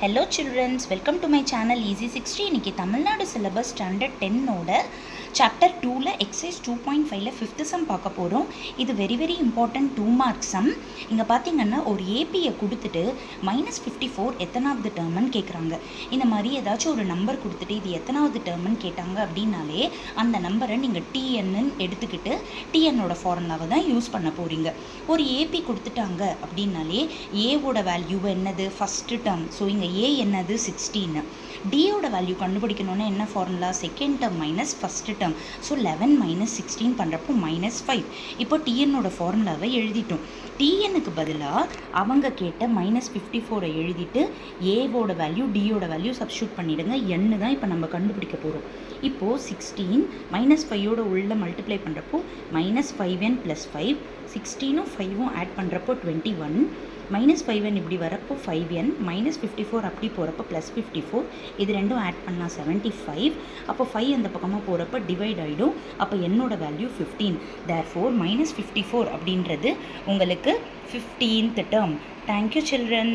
Hello children, welcome to my channel Easy 60. இன்னைக்கு Tamil Nadu syllabus standard 10 chapter 2ல exercise 2.5ல 5th sum பார்க்க போகிறோம். இது வெரி இம்பார்ட்டன்ட் 2 மார்க் சம். இங்கே பார்த்தீங்கன்னா ஒரு ஏபியை கொடுத்துட்டு -54 எத்தனாவது டேர்ம்னு கேட்குறாங்க. இந்த மாதிரி ஏதாச்சும் ஒரு நம்பர் கொடுத்துட்டு இது எத்தனாவது டேர்ம்னு கேட்டாங்க அப்படின்னாலே அந்த நம்பரை நீங்கள் டிஎன்னு எடுத்துக்கிட்டு டிஎன்னோட ஃபார்முலாவை தான் யூஸ் பண்ண போகிறீங்க. ஒரு ஏபி கொடுத்துட்டாங்க அப்படின்னாலே ஏவோட வேல்யூ என்னது ஃபஸ்ட்டு டேர்ம். ஸோ இங்கே ஏ என்னது 16. டியோட வேல்யூ கண்டுபிடிக்கணும்னா என்ன formula, second term minus first term. So 11 - 16 பண்ணுறப்போ -5. இப்போ டிஎன்னோட ஃபார்முலாவை எழுதிட்டோம். டிஎன்னுக்கு பதிலாக அவங்க கேட்ட -54 எழுதிட்டு ஏவோட வேல்யூ டியோட வேல்யூ சப்ஸ்டியூட் பண்ணிவிடுங்க. எண்ணு தான் இப்போ நம்ம கண்டுபிடிக்க போகிறோம். இப்போது 16 -5ஓட உள்ள மல்டிப்ளை பண்ணுறப்போ -5n + 5, 16ம் 5ம் ஆட் பண்ணுறப்போ 21, -5n இப்படி வரப்போ 5n, -54 அப்படி போகிறப்போ +54, இது ரெண்டும் ஆட் பண்ணால் 75. அப்போ 5 அந்த பக்கமாக போகிறப்ப டிவைட் ஆகிடும். அப்போ என்னோட வேல்யூ 15. தேர்ஃபோர் -54 அப்படின்றது உங்களுக்கு 15th டேர்ம். Thank you children.